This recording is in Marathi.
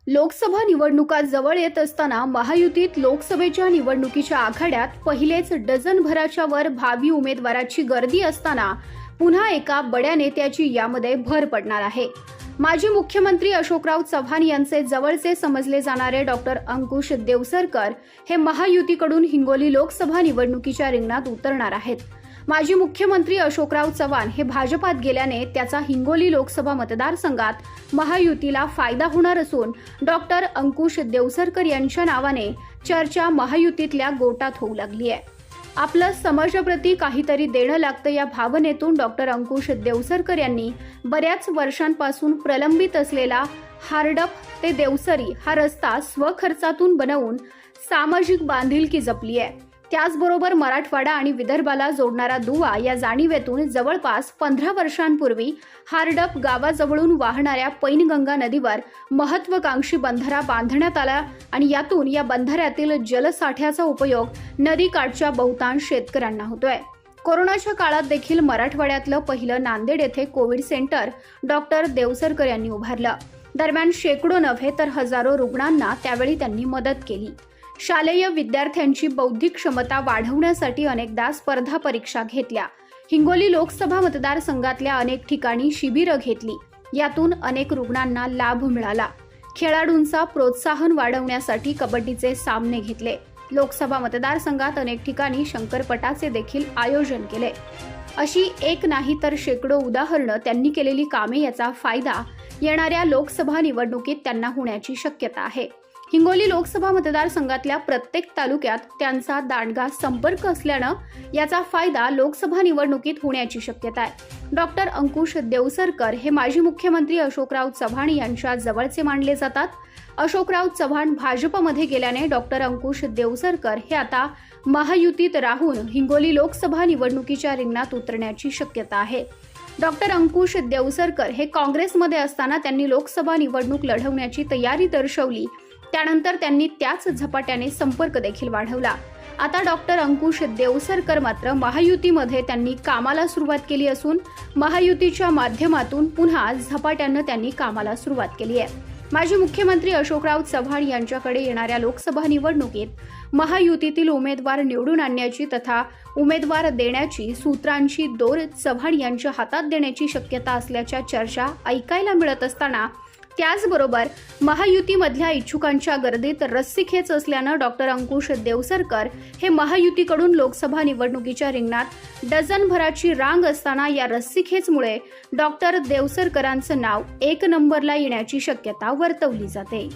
लोकसभा निवडणुका जवळ येत असताना महायुतीत लोकसभेच्या निवडणुकीच्या आखाड्यात पहिलेच डझनभराच्या वर भावी उमेदवाराची गर्दी असताना पुन्हा एका बड्या नेत्याची यामध्ये भर पडणार आहे। माजी मुख्यमंत्री अशोकराव चव्हाण यांचे जवळचे समजले जाणारे डॉक्टर अंकुश देवसरकर हे महायुतीकडून हिंगोली लोकसभा निवडणुकीच्या रिंगणात उतरणार आहेत। माजी मुख्यमंत्री अशोकराव चव्हाण हे भाजपात गेल्याने त्याचा हिंगोली लोकसभा मतदारसंघात महायुतीला फायदा होणार असून डॉक्टर अंकुश देवसरकर यांच्या नावाने चर्चा महायुतीतल्या गोटात होऊ लागली आहे। आपलं समाजाप्रती काहीतरी देणं लागतं या भावनेतून डॉक्टर अंकुश देवसरकर यांनी बऱ्याच वर्षांपासून प्रलंबित असलेला हार्डप ते देवसरी हा रस्ता स्वखर्चातून बनवून सामाजिक बांधिलकी जपली आहे। त्याचबरोबर मराठवाडा आणि विदर्भाला जोडणारा दुवा या जाणीवेतून जवळपास 15 वर्षांपूर्वी हार्डप गावाजवळून वाहणाऱ्या पैनगंगा नदीवर महत्त्वाकांक्षी बंधारा बांधण्यात आला आणि यातून या बंधाऱ्यातील जलसाठ्याचा उपयोग नदीकाठच्या बहुतांश शेतकऱ्यांना होतोय। कोरोनाच्या काळात देखील मराठवाड्यातलं पहिलं नांदेड येथे कोविड सेंटर डॉक्टर देवसरकर यांनी उभारलं। दरम्यान शेकडो नव्हे तर हजारो रुग्णांना त्यावेळी त्यांनी मदत केली। शालेय विद्यार्थ्यांची बौद्धिक क्षमता वाढवण्यासाठी अनेकदा स्पर्धा परीक्षा घेतल्या। हिंगोली लोकसभा मतदारसंघातल्या अनेक ठिकाणी शिबिरं घेतली। यातून अनेक रुग्णांना लाभ मिळाला। खेळाडूंचा प्रोत्साहन वाढवण्यासाठी कबड्डीचे सामने घेतले। लोकसभा मतदारसंघात अनेक ठिकाणी शंकरपटाचे देखील आयोजन केले। अशी एक नाही तर शेकडो उदाहरणं त्यांनी केलेली कामे याचा फायदा येणाऱ्या लोकसभा निवडणुकीत त्यांना होण्याची शक्यता आहे। हिंगोली लोकसभा मतदारसंघातल्या प्रत्येक तालुक्यात त्यांचा दांडगा संपर्क असल्यानं याचा फायदा लोकसभा निवडणुकीत होण्याची शक्यता आहे। डॉक्टर अंकुश देवसरकर हे माजी मुख्यमंत्री अशोकराव चव्हाण यांच्या जवळचे मानले जातात। अशोकराव चव्हाण भाजपमध्ये गेल्याने डॉक्टर अंकुश देवसरकर हे आता महायुतीत राहून हिंगोली लोकसभा निवडणुकीच्या रिंगणात उतरण्याची शक्यता आहे। डॉक्टर अंकुश देवसरकर हे काँग्रेसमध्ये असताना त्यांनी लोकसभा निवडणूक लढवण्याची तयारी दर्शवली। त्यानंतर त्यांनी त्याच झपाट्याने संपर्क देखील वाढवला। आता डॉक्टर अंकुश देवसरकर मात्र महायुतीमध्ये त्यांनी कामाला सुरुवात केली असून महायुतीच्या माध्यमातून पुन्हा झपाट्यानं त्यांनी कामाला सुरुवात केली आहे। माजी मुख्यमंत्री अशोकराव चव्हाण यांच्याकडे येणाऱ्या लोकसभा निवडणुकीत महायुतीतील उमेदवार निवडून आणण्याची तथा उमेदवार देण्याची सूत्रांची दोर चव्हाण यांच्या हातात देण्याची शक्यता असल्याच्या चर्चा ऐकायला मिळत असताना त्याचबरोबर महायुतीमधल्या इच्छुकांच्या गर्दीत रस्सीखेच असल्यानं डॉक्टर अंकुश देवसरकर हे महायुतीकडून लोकसभा निवडणुकीच्या रिंगणात डझनभराची रांग असताना या रस्सीखेचमुळे डॉक्टर देवसरकरांचं नाव 1 नंबरला येण्याची शक्यता वर्तवली जाते।